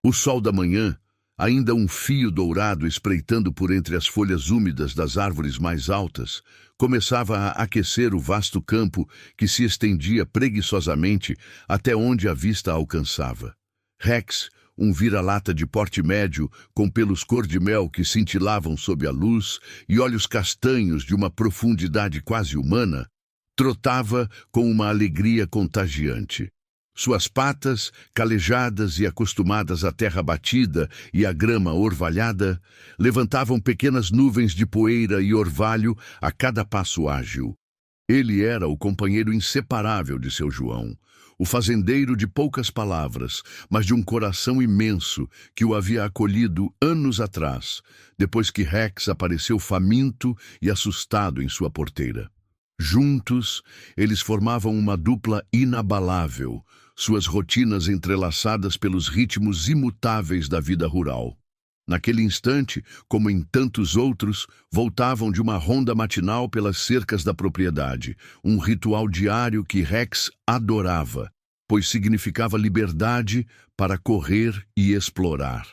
O sol da manhã, ainda um fio dourado espreitando por entre as folhas úmidas das árvores mais altas, começava a aquecer o vasto campo que se estendia preguiçosamente até onde a vista alcançava. Rex, um vira-lata de porte médio, com pelos cor-de-mel que cintilavam sob a luz e olhos castanhos de uma profundidade quase humana, trotava com uma alegria contagiante. Suas patas, calejadas e acostumadas à terra batida e à grama orvalhada, levantavam pequenas nuvens de poeira e orvalho a cada passo ágil. Ele era o companheiro inseparável de seu João, o fazendeiro de poucas palavras, mas de um coração imenso que o havia acolhido anos atrás, depois que Rex apareceu faminto e assustado em sua porteira. Juntos, eles formavam uma dupla inabalável, suas rotinas entrelaçadas pelos ritmos imutáveis da vida rural. Naquele instante, como em tantos outros, voltavam de uma ronda matinal pelas cercas da propriedade, um ritual diário que Rex adorava, pois significava liberdade para correr e explorar.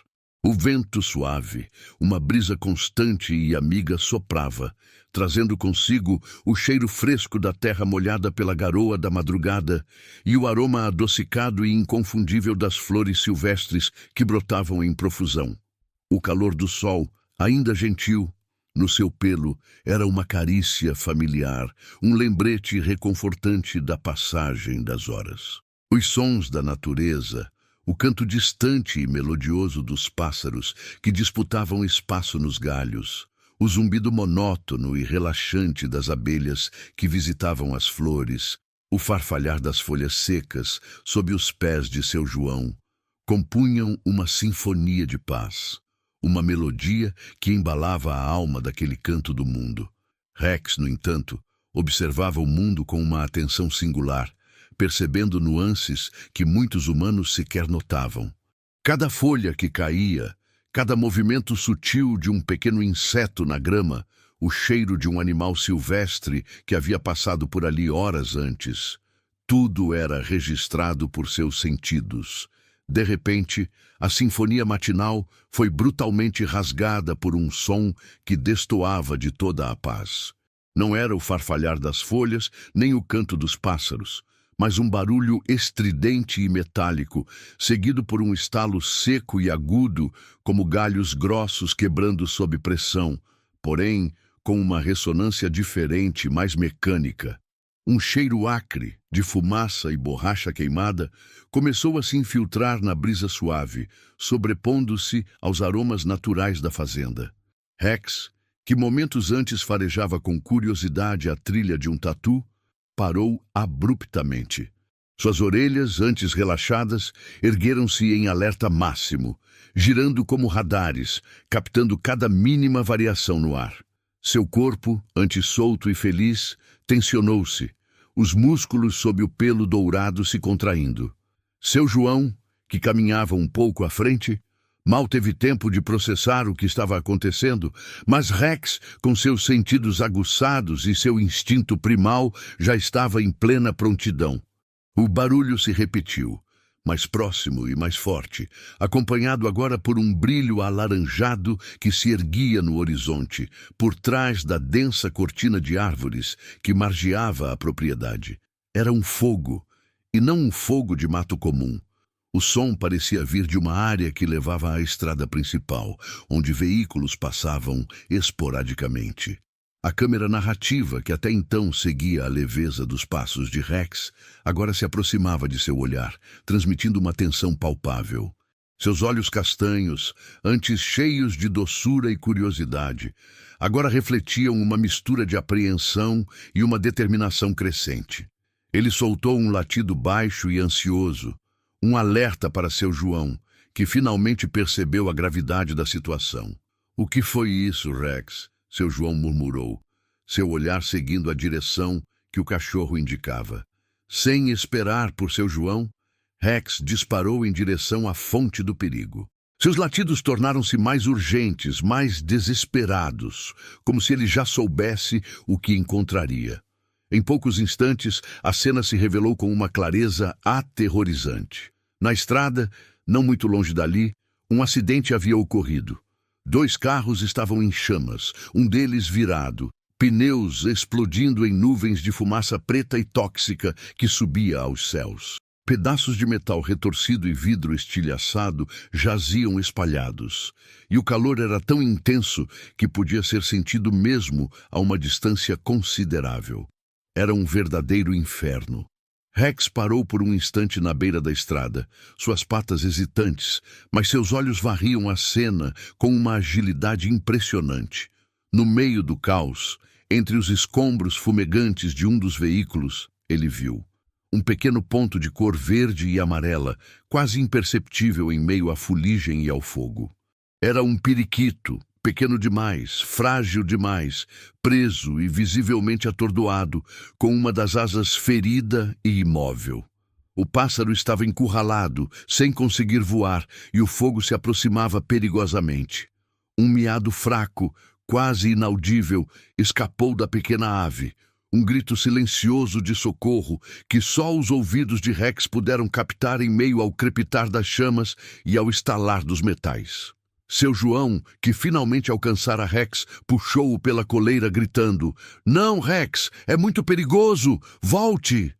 O vento suave, uma brisa constante e amiga soprava, trazendo consigo o cheiro fresco da terra molhada pela garoa da madrugada e o aroma adocicado e inconfundível das flores silvestres que brotavam em profusão. O calor do sol, ainda gentil, no seu pelo, era uma carícia familiar, um lembrete reconfortante da passagem das horas. Os sons da natureza, o canto distante e melodioso dos pássaros que disputavam espaço nos galhos, o zumbido monótono e relaxante das abelhas que visitavam as flores, o farfalhar das folhas secas sob os pés de seu João, compunham uma sinfonia de paz, uma melodia que embalava a alma daquele canto do mundo. Rex, no entanto, observava o mundo com uma atenção singular, percebendo nuances que muitos humanos sequer notavam. Cada folha que caía, cada movimento sutil de um pequeno inseto na grama, o cheiro de um animal silvestre que havia passado por ali horas antes, tudo era registrado por seus sentidos. De repente, a sinfonia matinal foi brutalmente rasgada por um som que destoava de toda a paz. Não era o farfalhar das folhas, nem o canto dos pássaros, mas um barulho estridente e metálico, seguido por um estalo seco e agudo, como galhos grossos quebrando sob pressão, porém com uma ressonância diferente, mais mecânica. Um cheiro acre, de fumaça e borracha queimada, começou a se infiltrar na brisa suave, sobrepondo-se aos aromas naturais da fazenda. Rex, que momentos antes farejava com curiosidade a trilha de um tatu, parou abruptamente. Suas orelhas, antes relaxadas, ergueram-se em alerta máximo, girando como radares, captando cada mínima variação no ar. Seu corpo, antes solto e feliz, tensionou-se, os músculos sob o pelo dourado se contraindo. Seu João, que caminhava um pouco à frente, mal teve tempo de processar o que estava acontecendo, mas Rex, com seus sentidos aguçados e seu instinto primal, já estava em plena prontidão. O barulho se repetiu, mais próximo e mais forte, acompanhado agora por um brilho alaranjado que se erguia no horizonte, por trás da densa cortina de árvores que margeava a propriedade. Era um fogo, e não um fogo de mato comum. O som parecia vir de uma área que levava à estrada principal, onde veículos passavam esporadicamente. A câmera narrativa, que até então seguia a leveza dos passos de Rex, agora se aproximava de seu olhar, transmitindo uma tensão palpável. Seus olhos castanhos, antes cheios de doçura e curiosidade, agora refletiam uma mistura de apreensão e uma determinação crescente. Ele soltou um latido baixo e ansioso, um alerta para seu João, que finalmente percebeu a gravidade da situação. "O que foi isso, Rex?" seu João murmurou, seu olhar seguindo a direção que o cachorro indicava. Sem esperar por seu João, Rex disparou em direção à fonte do perigo. Seus latidos tornaram-se mais urgentes, mais desesperados, como se ele já soubesse o que encontraria. Em poucos instantes, a cena se revelou com uma clareza aterrorizante. Na estrada, não muito longe dali, Um acidente havia ocorrido. 2 carros estavam em chamas, um deles virado, pneus explodindo em nuvens de fumaça preta e tóxica que subia aos céus. Pedaços de metal retorcido e vidro estilhaçado jaziam espalhados, e o calor era tão intenso que podia ser sentido mesmo a uma distância considerável. Era um verdadeiro inferno. Rex parou por um instante na beira da estrada, suas patas hesitantes, mas seus olhos varriam a cena com uma agilidade impressionante. No meio do caos, entre os escombros fumegantes de um dos veículos, ele viu um pequeno ponto de cor verde e amarela, quase imperceptível em meio à fuligem e ao fogo. Era um periquito, pequeno demais, frágil demais, preso e visivelmente atordoado, com uma das asas ferida e imóvel. O pássaro estava encurralado, sem conseguir voar, e o fogo se aproximava perigosamente. Um miado fraco, quase inaudível, escapou da pequena ave, um grito silencioso de socorro que só os ouvidos de Rex puderam captar em meio ao crepitar das chamas e ao estalar dos metais. Seu João, que finalmente alcançara Rex, puxou-o pela coleira, gritando: "Não, Rex, é muito perigoso! Volte!"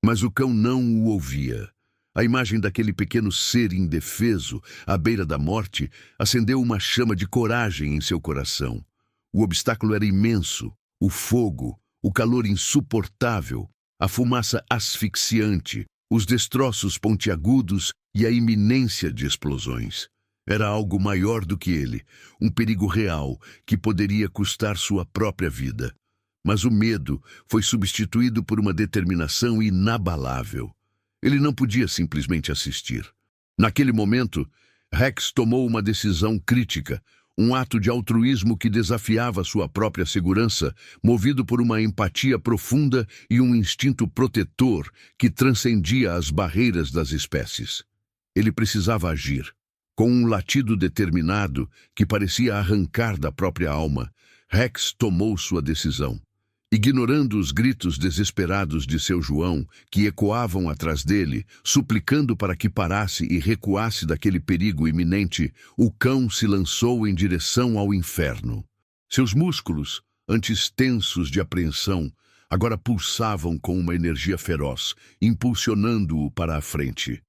Mas o cão não o ouvia. A imagem daquele pequeno ser indefeso, à beira da morte, acendeu uma chama de coragem em seu coração. O obstáculo era imenso, o fogo, o calor insuportável, a fumaça asfixiante, os destroços pontiagudos e a iminência de explosões. Era algo maior do que ele, um perigo real que poderia custar sua própria vida. Mas o medo foi substituído por uma determinação inabalável. Ele não podia simplesmente assistir. Naquele momento, Rex tomou uma decisão crítica, um ato de altruísmo que desafiava sua própria segurança, movido por uma empatia profunda e um instinto protetor que transcendia as barreiras das espécies. Ele precisava agir. Com um latido determinado que parecia arrancar da própria alma, Rex tomou sua decisão. Ignorando os gritos desesperados de seu João, que ecoavam atrás dele, suplicando para que parasse e recuasse daquele perigo iminente, o cão se lançou em direção ao inferno. Seus músculos, antes tensos de apreensão, agora pulsavam com uma energia feroz, impulsionando-o para a frente.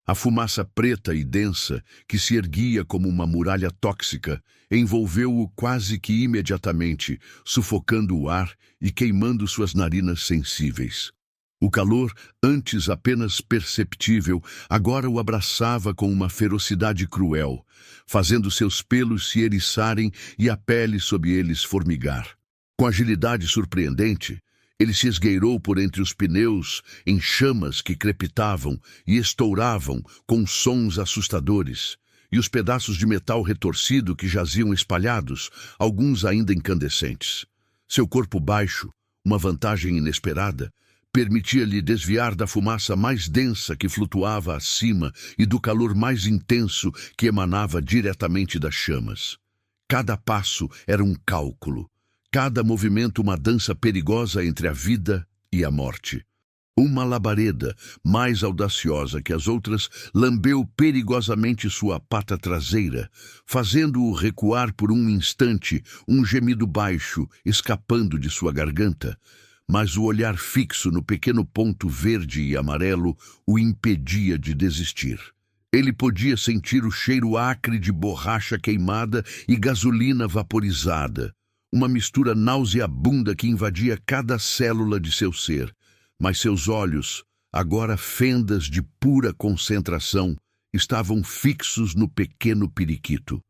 A fumaça preta e densa, que se erguia como uma muralha tóxica, envolveu-o quase que imediatamente, sufocando o ar e queimando suas narinas sensíveis. O calor, antes apenas perceptível, agora o abraçava com uma ferocidade cruel, fazendo seus pelos se eriçarem e a pele sob eles formigar. Com agilidade surpreendente, ele se esgueirou por entre os pneus em chamas que crepitavam e estouravam com sons assustadores, e os pedaços de metal retorcido que jaziam espalhados, alguns ainda incandescentes. Seu corpo baixo, uma vantagem inesperada, permitia-lhe desviar da fumaça mais densa que flutuava acima e do calor mais intenso que emanava diretamente das chamas. Cada passo era um cálculo. Cada movimento uma dança perigosa entre a vida e a morte. Uma labareda, mais audaciosa que as outras, lambeu perigosamente sua pata traseira, fazendo-o recuar por um instante, um gemido baixo escapando de sua garganta. Mas o olhar fixo no pequeno ponto verde e amarelo o impedia de desistir. Ele podia sentir o cheiro acre de borracha queimada e gasolina vaporizada. Uma mistura nauseabunda que invadia cada célula de seu ser, mas seus olhos, agora fendas de pura concentração, estavam fixos no pequeno periquito.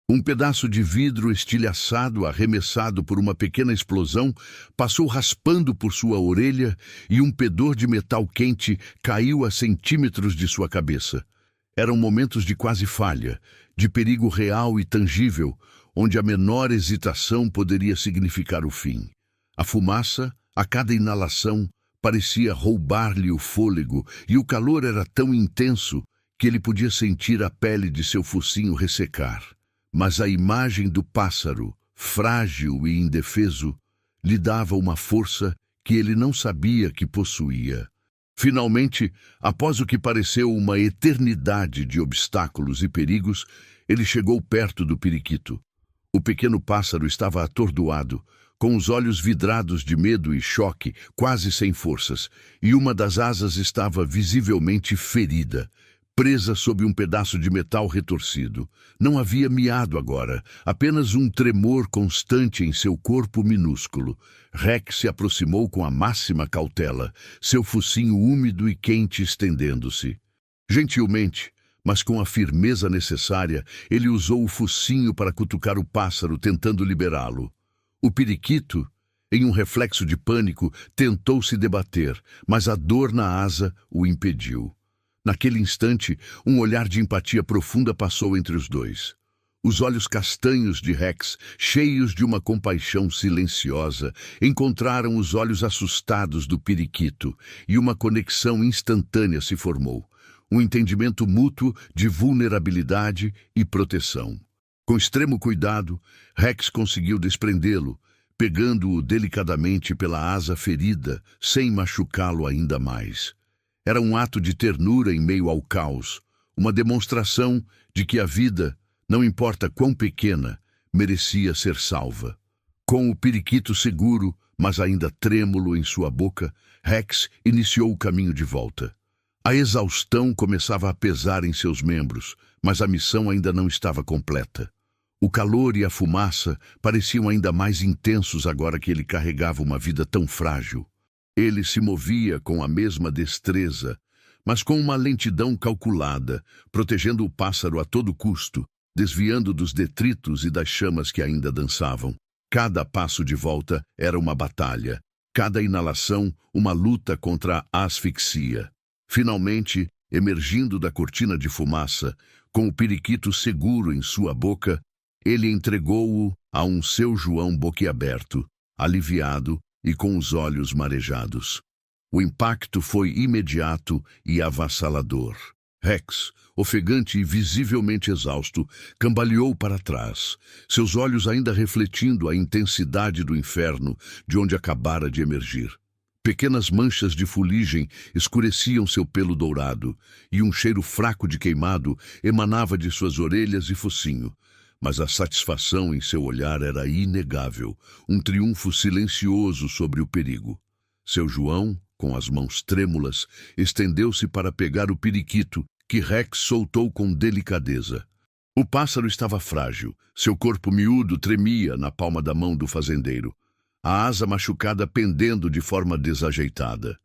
Um pedaço de vidro estilhaçado, arremessado por uma pequena explosão, passou raspando por sua orelha e um pedor de metal quente caiu a centímetros de sua cabeça. Eram momentos de quase falha, de perigo real e tangível, onde a menor hesitação poderia significar o fim. A fumaça, a cada inalação, parecia roubar-lhe o fôlego, e o calor era tão intenso que ele podia sentir a pele de seu focinho ressecar. Mas a imagem do pássaro, frágil e indefeso, lhe dava uma força que ele não sabia que possuía. Finalmente, após o que pareceu uma eternidade de obstáculos e perigos, ele chegou perto do periquito. O pequeno pássaro estava atordoado, com os olhos vidrados de medo e choque, quase sem forças, e uma das asas estava visivelmente ferida, presa sob um pedaço de metal retorcido. Não havia miado agora, apenas um tremor constante em seu corpo minúsculo. Rex se aproximou com a máxima cautela, seu focinho úmido e quente estendendo-se. Gentilmente, mas com a firmeza necessária, ele usou o focinho para cutucar o pássaro, tentando liberá-lo. O periquito, em um reflexo de pânico, tentou se debater, mas a dor na asa o impediu. Naquele instante, um olhar de empatia profunda passou entre os dois. Os olhos castanhos de Rex, cheios de uma compaixão silenciosa, encontraram os olhos assustados do periquito, e uma conexão instantânea se formou. Um entendimento mútuo de vulnerabilidade e proteção. Com extremo cuidado, Rex conseguiu desprendê-lo, pegando-o delicadamente pela asa ferida, sem machucá-lo ainda mais. Era um ato de ternura em meio ao caos, uma demonstração de que a vida, não importa quão pequena, merecia ser salva. Com o periquito seguro, mas ainda trêmulo em sua boca, Rex iniciou o caminho de volta. A exaustão começava a pesar em seus membros, mas a missão ainda não estava completa. O calor e a fumaça pareciam ainda mais intensos agora que ele carregava uma vida tão frágil. Ele se movia com a mesma destreza, mas com uma lentidão calculada, protegendo o pássaro a todo custo, desviando dos detritos e das chamas que ainda dançavam. Cada passo de volta era uma batalha, cada inalação uma luta contra a asfixia. Finalmente, emergindo da cortina de fumaça, com o periquito seguro em sua boca, ele entregou-o a um seu João boquiaberto, aliviado e com os olhos marejados. O impacto foi imediato e avassalador. Rex, ofegante e visivelmente exausto, cambaleou para trás, seus olhos ainda refletindo a intensidade do inferno de onde acabara de emergir. Pequenas manchas de fuligem escureciam seu pelo dourado, e um cheiro fraco de queimado emanava de suas orelhas e focinho. Mas a satisfação em seu olhar era inegável, um triunfo silencioso sobre o perigo. Seu João, com as mãos trêmulas, estendeu-se para pegar o periquito, que Rex soltou com delicadeza. O pássaro estava frágil, seu corpo miúdo tremia na palma da mão do fazendeiro, a asa machucada pendendo de forma desajeitada.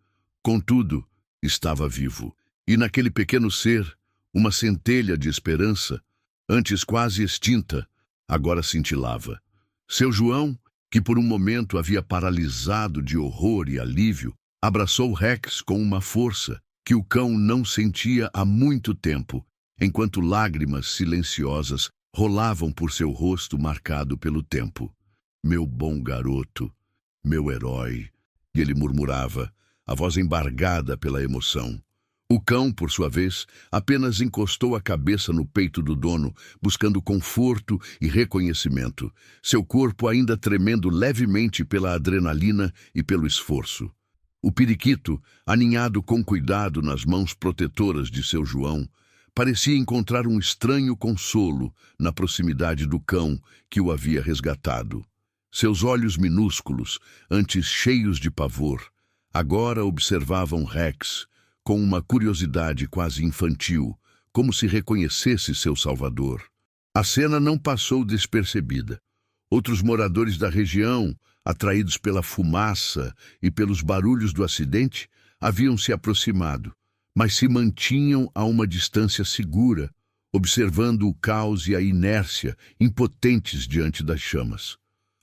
Contudo, estava vivo, e naquele pequeno ser, uma centelha de esperança, antes quase extinta, agora cintilava. Seu João, que por um momento havia paralisado de horror e alívio, abraçou Rex com uma força que o cão não sentia há muito tempo, enquanto lágrimas silenciosas rolavam por seu rosto marcado pelo tempo. Meu bom garoto, meu herói, e ele murmurava, a voz embargada pela emoção. O cão, por sua vez, apenas encostou a cabeça no peito do dono, buscando conforto e reconhecimento, seu corpo ainda tremendo levemente pela adrenalina e pelo esforço. O periquito, aninhado com cuidado nas mãos protetoras de seu João, parecia encontrar um estranho consolo na proximidade do cão que o havia resgatado. Seus olhos minúsculos, antes cheios de pavor, agora observavam Rex com uma curiosidade quase infantil, como se reconhecesse seu salvador. A cena não passou despercebida. Outros moradores da região, atraídos pela fumaça e pelos barulhos do acidente, haviam se aproximado, mas se mantinham a uma distância segura, observando o caos e a inércia, impotentes diante das chamas.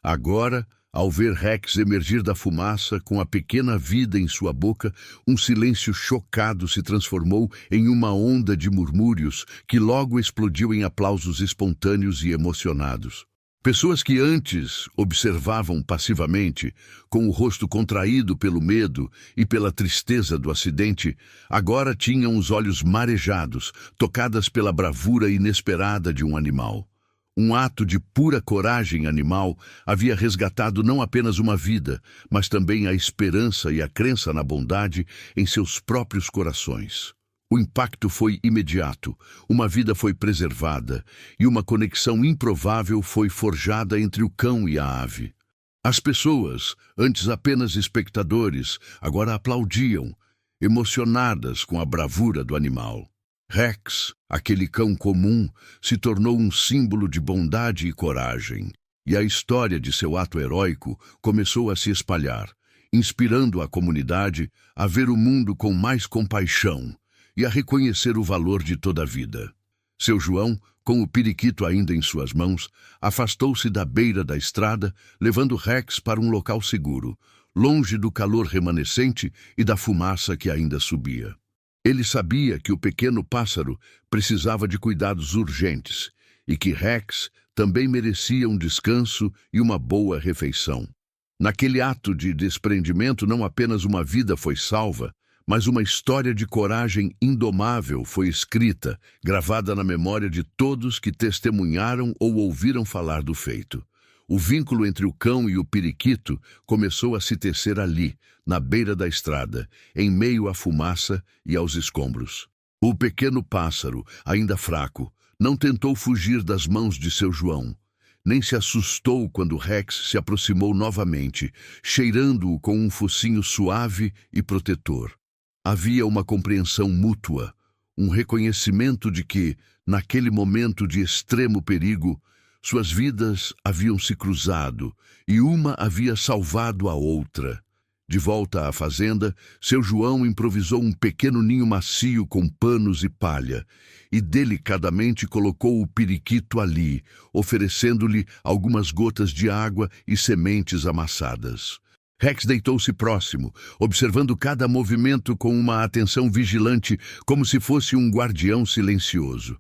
Agora, ao ver Rex emergir da fumaça com a pequena vida em sua boca, um silêncio chocado se transformou em uma onda de murmúrios que logo explodiu em aplausos espontâneos e emocionados. Pessoas que antes observavam passivamente, com o rosto contraído pelo medo e pela tristeza do acidente, agora tinham os olhos marejados, tocadas pela bravura inesperada de um animal. Um ato de pura coragem animal havia resgatado não apenas uma vida, mas também a esperança e a crença na bondade em seus próprios corações. O impacto foi imediato, uma vida foi preservada e uma conexão improvável foi forjada entre o cão e a ave. As pessoas, antes apenas espectadores, agora aplaudiam, emocionadas com a bravura do animal. Rex, aquele cão comum, se tornou um símbolo de bondade e coragem, e a história de seu ato heróico começou a se espalhar, inspirando a comunidade a ver o mundo com mais compaixão e a reconhecer o valor de toda a vida. Seu João, com o periquito ainda em suas mãos, afastou-se da beira da estrada, levando Rex para um local seguro, longe do calor remanescente e da fumaça que ainda subia. Ele sabia que o pequeno pássaro precisava de cuidados urgentes e que Rex também merecia um descanso e uma boa refeição. Naquele ato de desprendimento, não apenas uma vida foi salva, mas uma história de coragem indomável foi escrita, gravada na memória de todos que testemunharam ou ouviram falar do feito. O vínculo entre o cão e o periquito começou a se tecer ali, na beira da estrada, em meio à fumaça e aos escombros. O pequeno pássaro, ainda fraco, não tentou fugir das mãos de seu João, nem se assustou quando Rex se aproximou novamente, cheirando-o com um focinho suave e protetor. Havia uma compreensão mútua, um reconhecimento de que, naquele momento de extremo perigo, suas vidas haviam se cruzado e uma havia salvado a outra. De volta à fazenda, seu João improvisou um pequeno ninho macio com panos e palha e delicadamente colocou o periquito ali, oferecendo-lhe algumas gotas de água e sementes amassadas. Rex deitou-se próximo, observando cada movimento com uma atenção vigilante, como se fosse um guardião silencioso.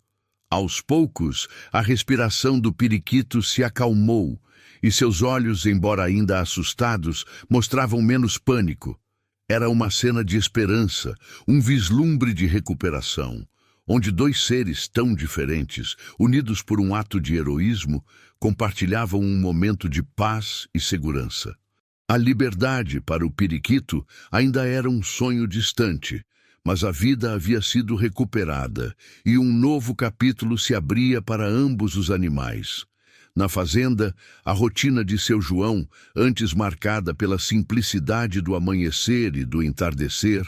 Aos poucos, a respiração do periquito se acalmou e seus olhos, embora ainda assustados, mostravam menos pânico. Era uma cena de esperança, um vislumbre de recuperação, onde dois seres tão diferentes, unidos por um ato de heroísmo, compartilhavam um momento de paz e segurança. A liberdade para o periquito ainda era um sonho distante, mas a vida havia sido recuperada e um novo capítulo se abria para ambos os animais. Na fazenda, a rotina de seu João, antes marcada pela simplicidade do amanhecer e do entardecer,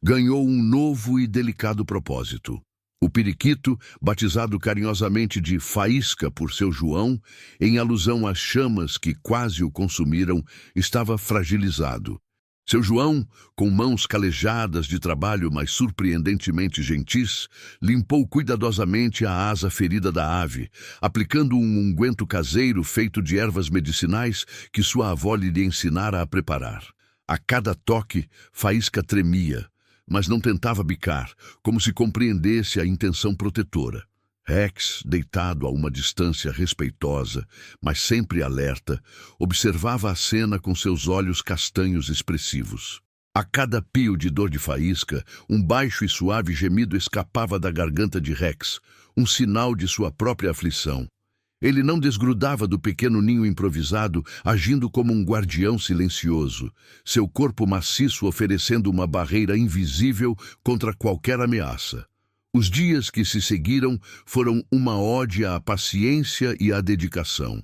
ganhou um novo e delicado propósito. O periquito, batizado carinhosamente de Faísca por seu João, em alusão às chamas que quase o consumiram, estava fragilizado. Seu João, com mãos calejadas de trabalho, mas surpreendentemente gentis, limpou cuidadosamente a asa ferida da ave, aplicando um unguento caseiro feito de ervas medicinais que sua avó lhe ensinara a preparar. A cada toque, Faísca tremia, mas não tentava bicar, como se compreendesse a intenção protetora. Rex, deitado a uma distância respeitosa, mas sempre alerta, observava a cena com seus olhos castanhos expressivos. A cada pio de dor de Faísca, um baixo e suave gemido escapava da garganta de Rex, um sinal de sua própria aflição. Ele não desgrudava do pequeno ninho improvisado, agindo como um guardião silencioso, seu corpo maciço oferecendo uma barreira invisível contra qualquer ameaça. Os dias que se seguiram foram uma ode à paciência e à dedicação.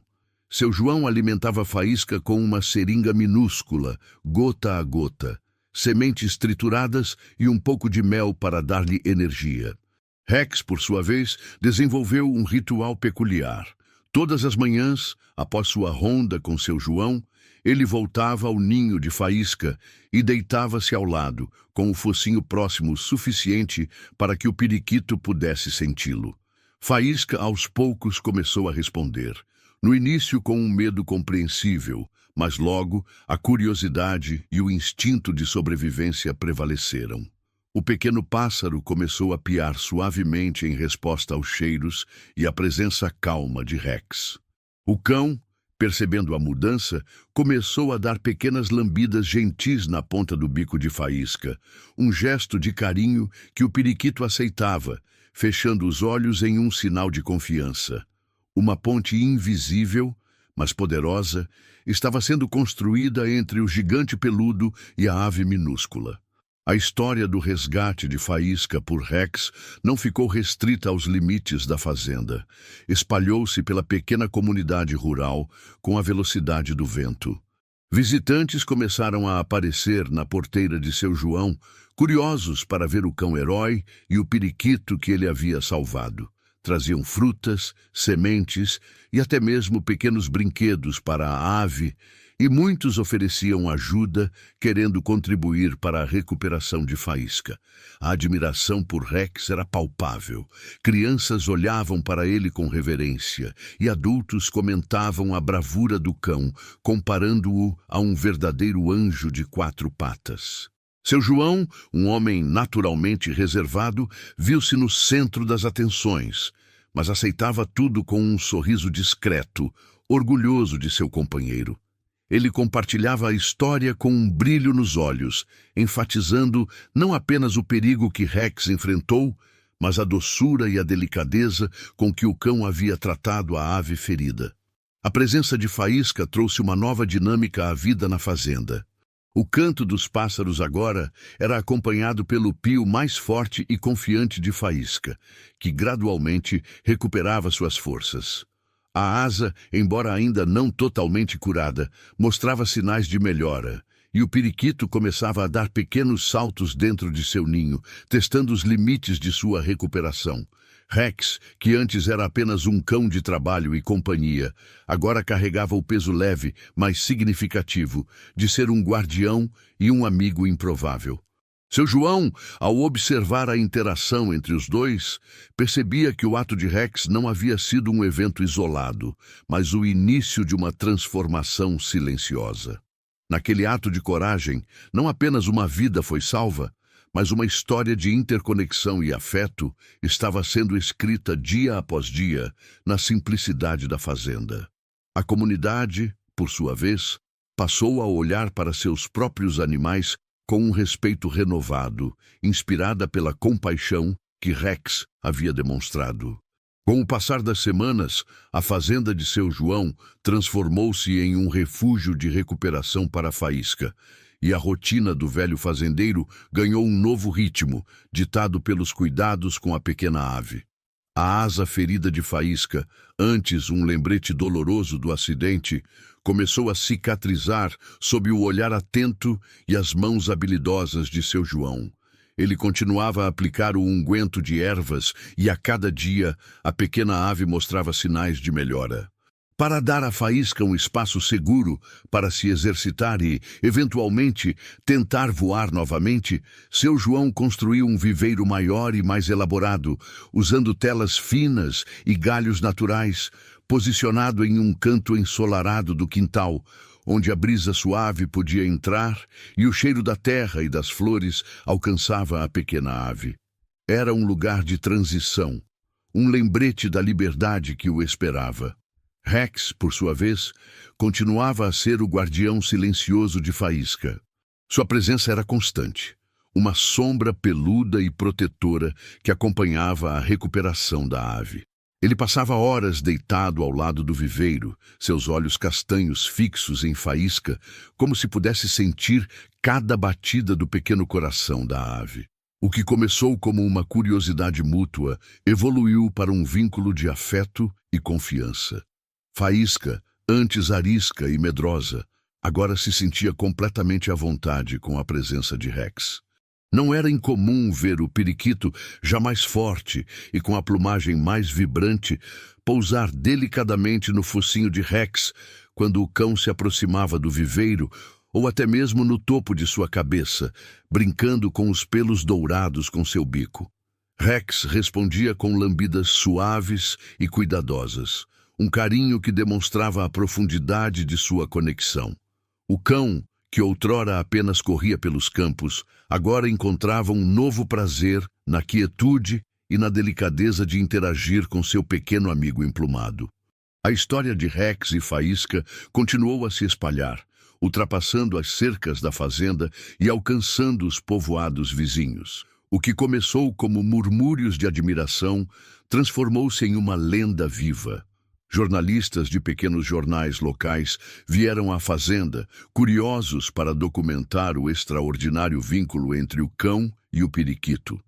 Seu João alimentava Faísca com uma seringa minúscula, gota a gota, sementes trituradas e um pouco de mel para dar-lhe energia. Rex, por sua vez, desenvolveu um ritual peculiar. Todas as manhãs, após sua ronda com seu João, ele voltava ao ninho de Faísca e deitava-se ao lado, com o focinho próximo o suficiente para que o periquito pudesse senti-lo. Faísca, aos poucos, começou a responder, no início com um medo compreensível, mas logo a curiosidade e o instinto de sobrevivência prevaleceram. O pequeno pássaro começou a piar suavemente em resposta aos cheiros e à presença calma de Rex. O cão, percebendo a mudança, começou a dar pequenas lambidas gentis na ponta do bico de Faísca, um gesto de carinho que o periquito aceitava, fechando os olhos em um sinal de confiança. Uma ponte invisível, mas poderosa, estava sendo construída entre o gigante peludo e a ave minúscula. A história do resgate de Faísca por Rex não ficou restrita aos limites da fazenda. Espalhou-se pela pequena comunidade rural com a velocidade do vento. Visitantes começaram a aparecer na porteira de seu João, curiosos para ver o cão-herói e o periquito que ele havia salvado. Traziam frutas, sementes e até mesmo pequenos brinquedos para a ave, e muitos ofereciam ajuda, querendo contribuir para a recuperação de Faísca. A admiração por Rex era palpável. Crianças olhavam para ele com reverência, e adultos comentavam a bravura do cão, comparando-o a um verdadeiro anjo de 4 patas. Seu João, um homem naturalmente reservado, viu-se no centro das atenções, mas aceitava tudo com um sorriso discreto, orgulhoso de seu companheiro. Ele compartilhava a história com um brilho nos olhos, enfatizando não apenas o perigo que Rex enfrentou, mas a doçura e a delicadeza com que o cão havia tratado a ave ferida. A presença de Faísca trouxe uma nova dinâmica à vida na fazenda. O canto dos pássaros agora era acompanhado pelo pio mais forte e confiante de Faísca, que gradualmente recuperava suas forças. A asa, embora ainda não totalmente curada, mostrava sinais de melhora, e o periquito começava a dar pequenos saltos dentro de seu ninho, testando os limites de sua recuperação. Rex, que antes era apenas um cão de trabalho e companhia, agora carregava o peso leve, mas significativo, de ser um guardião e um amigo improvável. Seu João, ao observar a interação entre os dois, percebia que o ato de Rex não havia sido um evento isolado, mas o início de uma transformação silenciosa. Naquele ato de coragem, não apenas uma vida foi salva, mas uma história de interconexão e afeto estava sendo escrita dia após dia na simplicidade da fazenda. A comunidade, por sua vez, passou a olhar para seus próprios animais com um respeito renovado, inspirada pela compaixão que Rex havia demonstrado. Com o passar das semanas, a fazenda de seu João transformou-se em um refúgio de recuperação para a Faísca, e a rotina do velho fazendeiro ganhou um novo ritmo, ditado pelos cuidados com a pequena ave. A asa ferida de Faísca, antes um lembrete doloroso do acidente, começou a cicatrizar sob o olhar atento e as mãos habilidosas de seu João. Ele continuava a aplicar o unguento de ervas e a cada dia a pequena ave mostrava sinais de melhora. Para dar à Faísca um espaço seguro para se exercitar e, eventualmente, tentar voar novamente, seu João construiu um viveiro maior e mais elaborado, usando telas finas e galhos naturais, posicionado em um canto ensolarado do quintal, onde a brisa suave podia entrar e o cheiro da terra e das flores alcançava a pequena ave. Era um lugar de transição, um lembrete da liberdade que o esperava. Rex, por sua vez, continuava a ser o guardião silencioso de Faísca. Sua presença era constante, uma sombra peluda e protetora que acompanhava a recuperação da ave. Ele passava horas deitado ao lado do viveiro, seus olhos castanhos fixos em Faísca, como se pudesse sentir cada batida do pequeno coração da ave. O que começou como uma curiosidade mútua evoluiu para um vínculo de afeto e confiança. Faísca, antes arisca e medrosa, agora se sentia completamente à vontade com a presença de Rex. Não era incomum ver o periquito, já mais forte e com a plumagem mais vibrante, pousar delicadamente no focinho de Rex quando o cão se aproximava do viveiro, ou até mesmo no topo de sua cabeça, brincando com os pelos dourados com seu bico. Rex respondia com lambidas suaves e cuidadosas, um carinho que demonstrava a profundidade de sua conexão. O cão, que outrora apenas corria pelos campos, agora encontrava um novo prazer na quietude e na delicadeza de interagir com seu pequeno amigo emplumado. A história de Rex e Faísca continuou a se espalhar, ultrapassando as cercas da fazenda e alcançando os povoados vizinhos. O que começou como murmúrios de admiração transformou-se em uma lenda viva. Jornalistas de pequenos jornais locais vieram à fazenda, curiosos para documentar o extraordinário vínculo entre o cão e o periquito.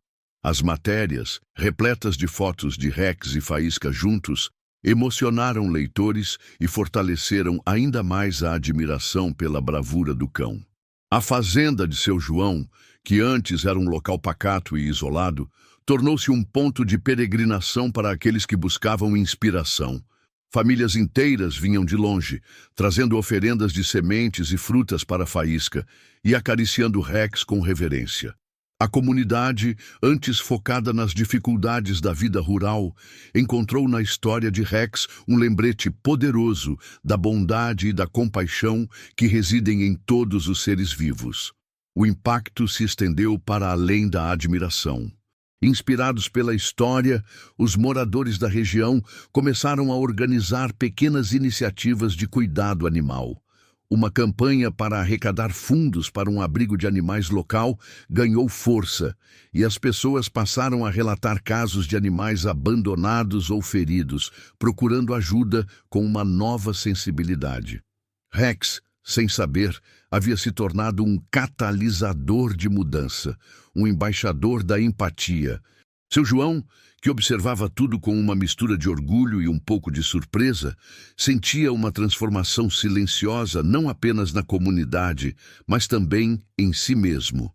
As matérias, repletas de fotos de Rex e Faísca juntos, emocionaram leitores e fortaleceram ainda mais a admiração pela bravura do cão. A fazenda de seu João, que antes era um local pacato e isolado, tornou-se um ponto de peregrinação para aqueles que buscavam inspiração. Famílias inteiras vinham de longe, trazendo oferendas de sementes e frutas para Faísca e acariciando Rex com reverência. A comunidade, antes focada nas dificuldades da vida rural, encontrou na história de Rex um lembrete poderoso da bondade e da compaixão que residem em todos os seres vivos. O impacto se estendeu para além da admiração. Inspirados pela história, os moradores da região começaram a organizar pequenas iniciativas de cuidado animal. Uma campanha para arrecadar fundos para um abrigo de animais local ganhou força, e as pessoas passaram a relatar casos de animais abandonados ou feridos, procurando ajuda com uma nova sensibilidade. Rex, sem saber, havia se tornado um catalisador de mudança, um embaixador da empatia. Seu João, que observava tudo com uma mistura de orgulho e um pouco de surpresa, sentia uma transformação silenciosa não apenas na comunidade, mas também em si mesmo.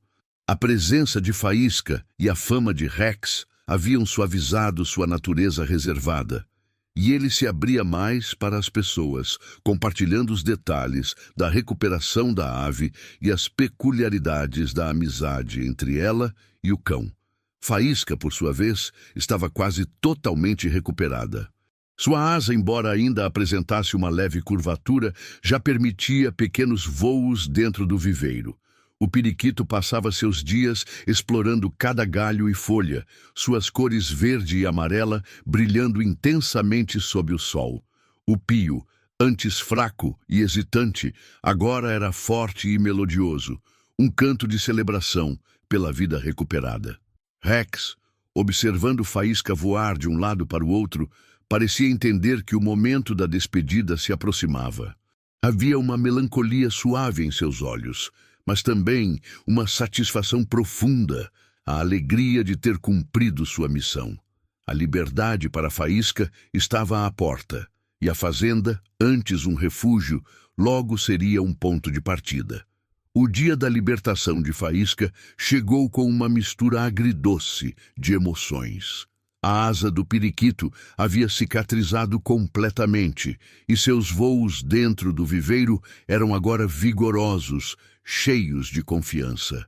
A presença de Faísca e a fama de Rex haviam suavizado sua natureza reservada. E ele se abria mais para as pessoas, compartilhando os detalhes da recuperação da ave e as peculiaridades da amizade entre ela e o cão. Faísca, por sua vez, estava quase totalmente recuperada. Sua asa, embora ainda apresentasse uma leve curvatura, já permitia pequenos voos dentro do viveiro. O periquito passava seus dias explorando cada galho e folha, suas cores verde e amarela brilhando intensamente sob o sol. O pio, antes fraco e hesitante, agora era forte e melodioso, um canto de celebração pela vida recuperada. Rex, observando Faísca voar de um lado para o outro, parecia entender que o momento da despedida se aproximava. Havia uma melancolia suave em seus olhos, mas também uma satisfação profunda, a alegria de ter cumprido sua missão. A liberdade para Faísca estava à porta, e a fazenda, antes um refúgio, logo seria um ponto de partida. O dia da libertação de Faísca chegou com uma mistura agridoce de emoções. A asa do periquito havia cicatrizado completamente, e seus voos dentro do viveiro eram agora vigorosos, cheios de confiança.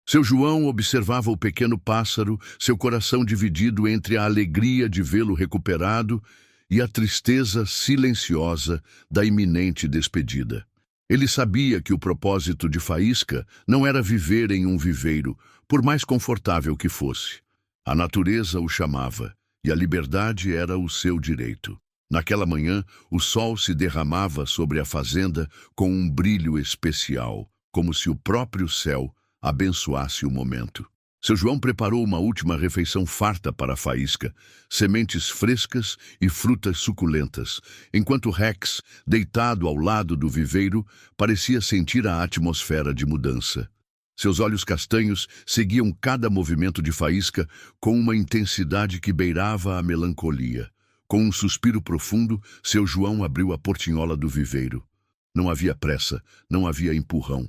Seu João observava o pequeno pássaro, seu coração dividido entre a alegria de vê-lo recuperado e a tristeza silenciosa da iminente despedida. Ele sabia que o propósito de Faísca não era viver em um viveiro, por mais confortável que fosse. A natureza o chamava, e a liberdade era o seu direito. Naquela manhã, o sol se derramava sobre a fazenda com um brilho especial, como se o próprio céu abençoasse o momento. Seu João preparou uma última refeição farta para a Faísca, sementes frescas e frutas suculentas, enquanto Rex, deitado ao lado do viveiro, parecia sentir a atmosfera de mudança. Seus olhos castanhos seguiam cada movimento de Faísca com uma intensidade que beirava a melancolia. Com um suspiro profundo, seu João abriu a portinhola do viveiro. Não havia pressa, não havia empurrão.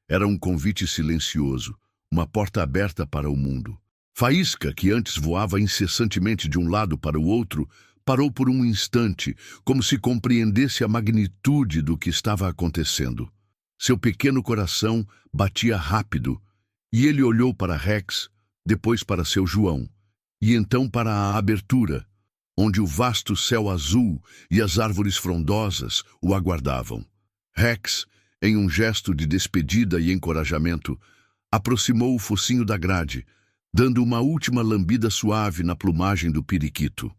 Era um convite silencioso, uma porta aberta para o mundo. Faísca, que antes voava incessantemente de um lado para o outro, parou por um instante, como se compreendesse a magnitude do que estava acontecendo. Seu pequeno coração batia rápido, e ele olhou para Rex, depois para seu João, e então para a abertura, onde o vasto céu azul e as árvores frondosas o aguardavam. Rex, em um gesto de despedida e encorajamento, aproximou o focinho da grade, dando uma última lambida suave na plumagem do periquito.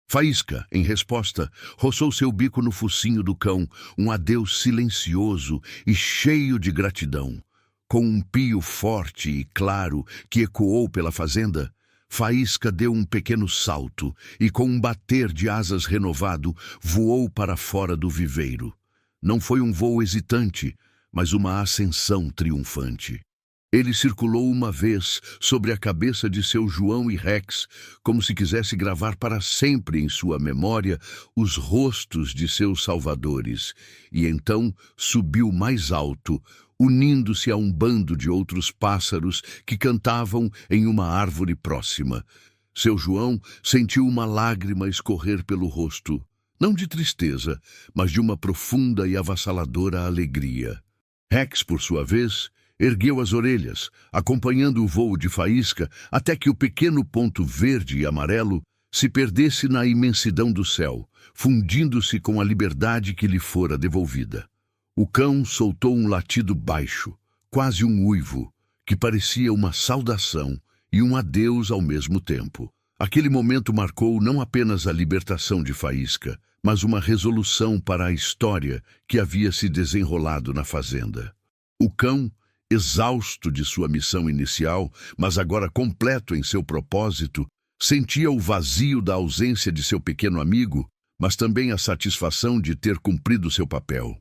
Faísca, em resposta, roçou seu bico no focinho do cão, um adeus silencioso e cheio de gratidão. Com um pio forte e claro que ecoou pela fazenda, Faísca deu um pequeno salto e, com um bater de asas renovado, voou para fora do viveiro. Não foi um voo hesitante, mas uma ascensão triunfante. Ele circulou uma vez sobre a cabeça de seu João e Rex, como se quisesse gravar para sempre em sua memória os rostos de seus salvadores, e então subiu mais alto, unindo-se a um bando de outros pássaros que cantavam em uma árvore próxima. Seu João sentiu uma lágrima escorrer pelo rosto, não de tristeza, mas de uma profunda e avassaladora alegria. Rex, por sua vez, ergueu as orelhas, acompanhando o voo de Faísca até que o pequeno ponto verde e amarelo se perdesse na imensidão do céu, fundindo-se com a liberdade que lhe fora devolvida. O cão soltou um latido baixo, quase um uivo, que parecia uma saudação e um adeus ao mesmo tempo. Aquele momento marcou não apenas a libertação de Faísca, mas uma resolução para a história que havia se desenrolado na fazenda. O cão, exausto de sua missão inicial, mas agora completo em seu propósito, sentia o vazio da ausência de seu pequeno amigo, mas também a satisfação de ter cumprido seu papel.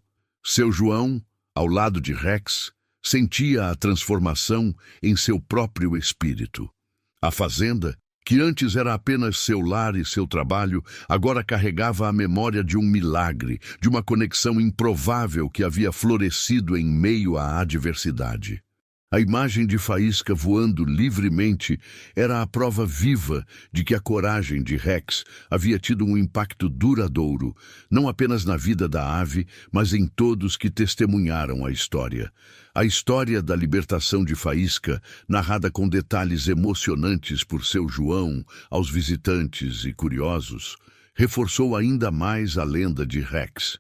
Seu João, ao lado de Rex, sentia a transformação em seu próprio espírito. A fazenda, que antes era apenas seu lar e seu trabalho, agora carregava a memória de um milagre, de uma conexão improvável que havia florescido em meio à adversidade. A imagem de Faísca voando livremente era a prova viva de que a coragem de Rex havia tido um impacto duradouro, não apenas na vida da ave, mas em todos que testemunharam a história. A história da libertação de Faísca, narrada com detalhes emocionantes por seu João aos visitantes e curiosos, reforçou ainda mais a lenda de Rex.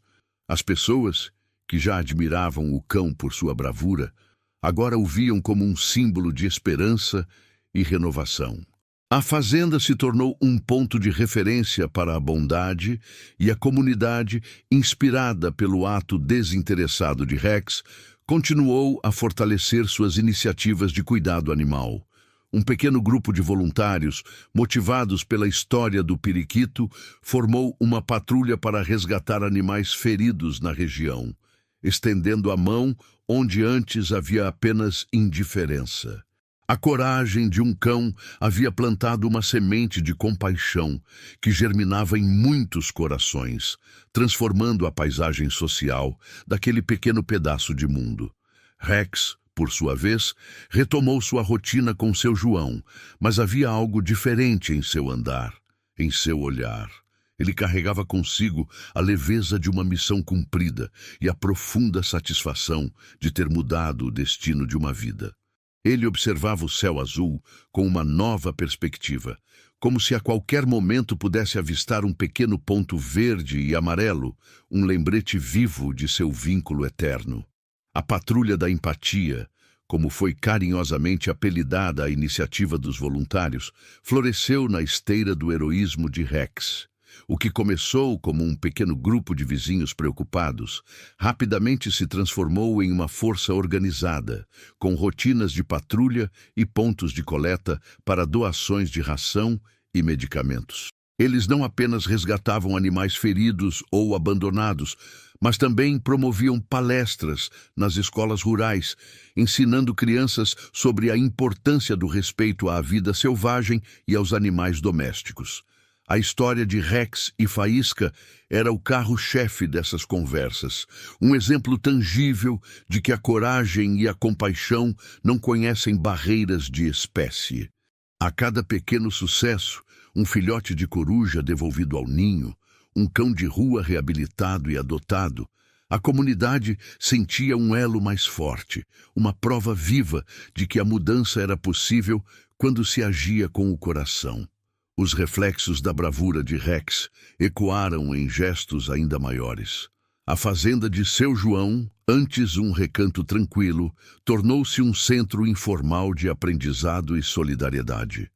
As pessoas, que já admiravam o cão por sua bravura, agora o viam como um símbolo de esperança e renovação. A fazenda se tornou um ponto de referência para a bondade, e a comunidade, inspirada pelo ato desinteressado de Rex, continuou a fortalecer suas iniciativas de cuidado animal. Um pequeno grupo de voluntários, motivados pela história do periquito, formou uma patrulha para resgatar animais feridos na região, estendendo a mão onde antes havia apenas indiferença. A coragem de um cão havia plantado uma semente de compaixão que germinava em muitos corações, transformando a paisagem social daquele pequeno pedaço de mundo. Rex, por sua vez, retomou sua rotina com seu João, mas havia algo diferente em seu andar, em seu olhar. Ele carregava consigo a leveza de uma missão cumprida e a profunda satisfação de ter mudado o destino de uma vida. Ele observava o céu azul com uma nova perspectiva, como se a qualquer momento pudesse avistar um pequeno ponto verde e amarelo, um lembrete vivo de seu vínculo eterno. A Patrulha da Empatia, como foi carinhosamente apelidada a iniciativa dos voluntários, floresceu na esteira do heroísmo de Rex. O que começou como um pequeno grupo de vizinhos preocupados, rapidamente se transformou em uma força organizada, com rotinas de patrulha e pontos de coleta para doações de ração e medicamentos. Eles não apenas resgatavam animais feridos ou abandonados, mas também promoviam palestras nas escolas rurais, ensinando crianças sobre a importância do respeito à vida selvagem e aos animais domésticos. A história de Rex e Faísca era o carro-chefe dessas conversas, um exemplo tangível de que a coragem e a compaixão não conhecem barreiras de espécie. A cada pequeno sucesso, um filhote de coruja devolvido ao ninho, um cão de rua reabilitado e adotado, a comunidade sentia um elo mais forte, uma prova viva de que a mudança era possível quando se agia com o coração. Os reflexos da bravura de Rex ecoaram em gestos ainda maiores. A fazenda de seu João, antes um recanto tranquilo, tornou-se um centro informal de aprendizado e solidariedade.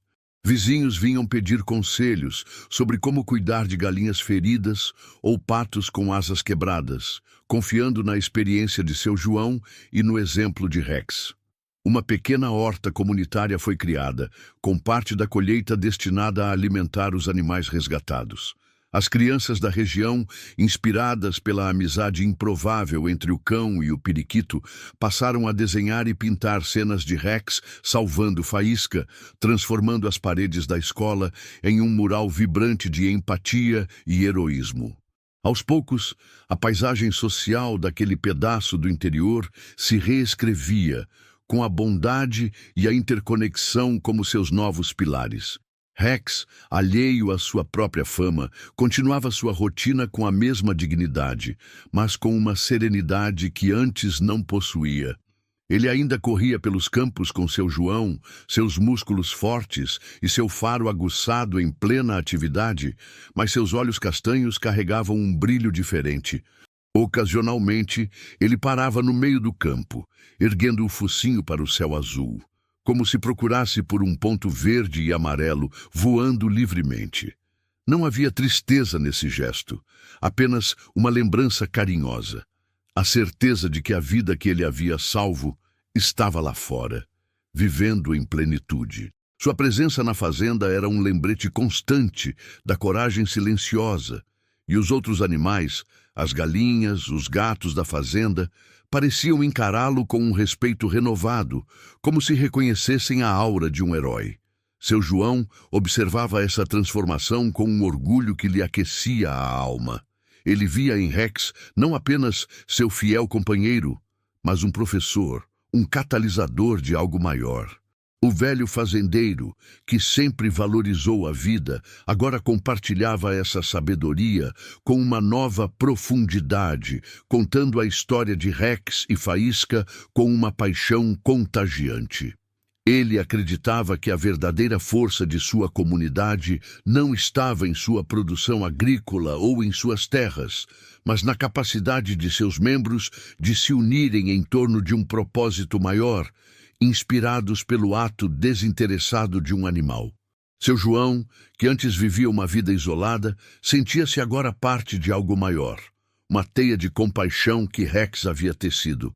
Vizinhos vinham pedir conselhos sobre como cuidar de galinhas feridas ou patos com asas quebradas, confiando na experiência de seu João e no exemplo de Rex. Uma pequena horta comunitária foi criada, com parte da colheita destinada a alimentar os animais resgatados. As crianças da região, inspiradas pela amizade improvável entre o cão e o periquito, passaram a desenhar e pintar cenas de Rex salvando Faísca, transformando as paredes da escola em um mural vibrante de empatia e heroísmo. Aos poucos, a paisagem social daquele pedaço do interior se reescrevia, com a bondade e a interconexão como seus novos pilares. Rex, alheio à sua própria fama, continuava sua rotina com a mesma dignidade, mas com uma serenidade que antes não possuía. Ele ainda corria pelos campos com seu João, seus músculos fortes e seu faro aguçado em plena atividade, mas seus olhos castanhos carregavam um brilho diferente. Ocasionalmente, ele parava no meio do campo, erguendo o focinho para o céu azul, como se procurasse por um ponto verde e amarelo voando livremente. Não havia tristeza nesse gesto, apenas uma lembrança carinhosa. A certeza de que a vida que ele havia salvo estava lá fora, vivendo em plenitude. Sua presença na fazenda era um lembrete constante da coragem silenciosa, e os outros animais, as galinhas, os gatos da fazenda, pareciam encará-lo com um respeito renovado, como se reconhecessem a aura de um herói. Seu João observava essa transformação com um orgulho que lhe aquecia a alma. Ele via em Rex não apenas seu fiel companheiro, mas um professor, um catalisador de algo maior. O velho fazendeiro, que sempre valorizou a vida, agora compartilhava essa sabedoria com uma nova profundidade, contando a história de Rex e Faísca com uma paixão contagiante. Ele acreditava que a verdadeira força de sua comunidade não estava em sua produção agrícola ou em suas terras, mas na capacidade de seus membros de se unirem em torno de um propósito maior, inspirados pelo ato desinteressado de um animal. Seu João, que antes vivia uma vida isolada, sentia-se agora parte de algo maior, uma teia de compaixão que Rex havia tecido.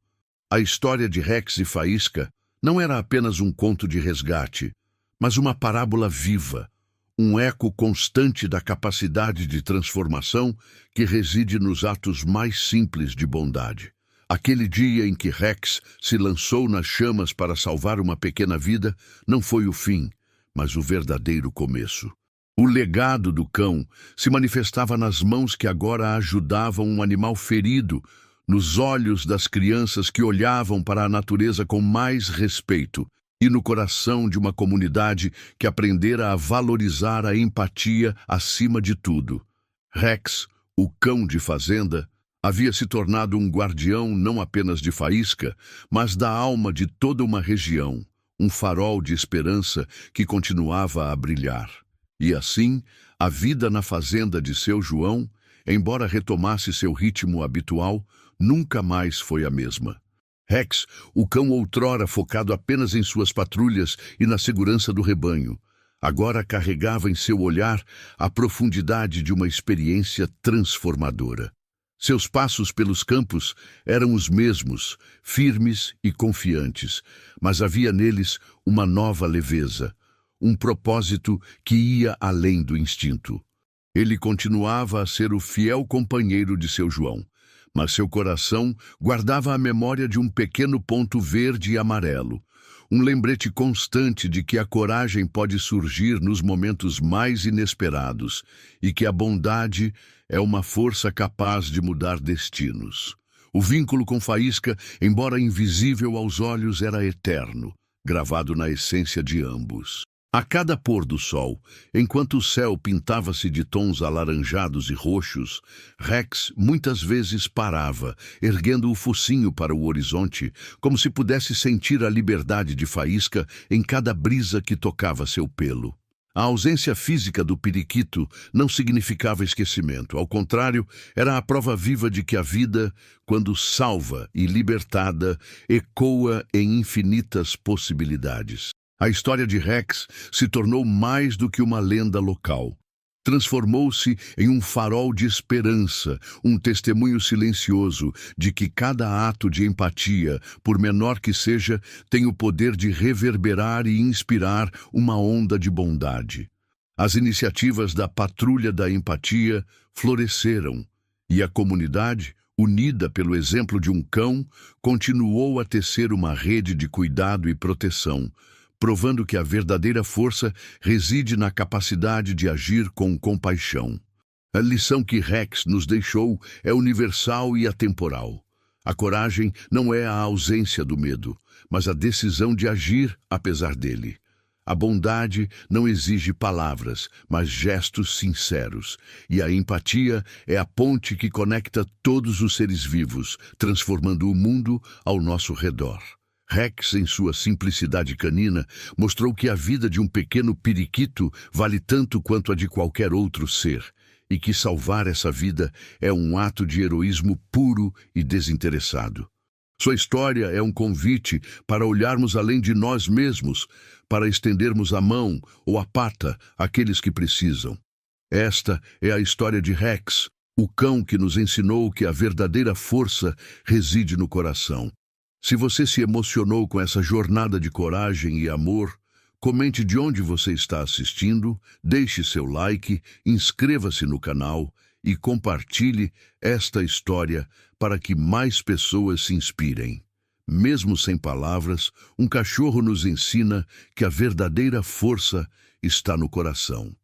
A história de Rex e Faísca não era apenas um conto de resgate, mas uma parábola viva, um eco constante da capacidade de transformação que reside nos atos mais simples de bondade. Aquele dia em que Rex se lançou nas chamas para salvar uma pequena vida não foi o fim, mas o verdadeiro começo. O legado do cão se manifestava nas mãos que agora ajudavam um animal ferido, nos olhos das crianças que olhavam para a natureza com mais respeito e no coração de uma comunidade que aprendera a valorizar a empatia acima de tudo. Rex, o cão de fazenda, havia se tornado um guardião não apenas de Faísca, mas da alma de toda uma região, um farol de esperança que continuava a brilhar. E assim, a vida na fazenda de seu João, embora retomasse seu ritmo habitual, nunca mais foi a mesma. Rex, o cão outrora focado apenas em suas patrulhas e na segurança do rebanho, agora carregava em seu olhar a profundidade de uma experiência transformadora. Seus passos pelos campos eram os mesmos, firmes e confiantes, mas havia neles uma nova leveza, um propósito que ia além do instinto. Ele continuava a ser o fiel companheiro de seu João, mas seu coração guardava a memória de um pequeno ponto verde e amarelo, um lembrete constante de que a coragem pode surgir nos momentos mais inesperados e que a bondade é uma força capaz de mudar destinos. O vínculo com Faísca, embora invisível aos olhos, era eterno, gravado na essência de ambos. A cada pôr do sol, enquanto o céu pintava-se de tons alaranjados e roxos, Rex muitas vezes parava, erguendo o focinho para o horizonte, como se pudesse sentir a liberdade de Faísca em cada brisa que tocava seu pelo. A ausência física do periquito não significava esquecimento. Ao contrário, era a prova viva de que a vida, quando salva e libertada, ecoa em infinitas possibilidades. A história de Rex se tornou mais do que uma lenda local. Transformou-se em um farol de esperança, um testemunho silencioso de que cada ato de empatia, por menor que seja, tem o poder de reverberar e inspirar uma onda de bondade. As iniciativas da Patrulha da Empatia floresceram, e a comunidade, unida pelo exemplo de um cão, continuou a tecer uma rede de cuidado e proteção, provando que a verdadeira força reside na capacidade de agir com compaixão. A lição que Rex nos deixou é universal e atemporal. A coragem não é a ausência do medo, mas a decisão de agir apesar dele. A bondade não exige palavras, mas gestos sinceros. E a empatia é a ponte que conecta todos os seres vivos, transformando o mundo ao nosso redor. Rex, em sua simplicidade canina, mostrou que a vida de um pequeno periquito vale tanto quanto a de qualquer outro ser, e que salvar essa vida é um ato de heroísmo puro e desinteressado. Sua história é um convite para olharmos além de nós mesmos, para estendermos a mão ou a pata àqueles que precisam. Esta é a história de Rex, o cão que nos ensinou que a verdadeira força reside no coração. Se você se emocionou com essa jornada de coragem e amor, comente de onde você está assistindo, deixe seu like, inscreva-se no canal e compartilhe esta história para que mais pessoas se inspirem. Mesmo sem palavras, um cachorro nos ensina que a verdadeira força está no coração.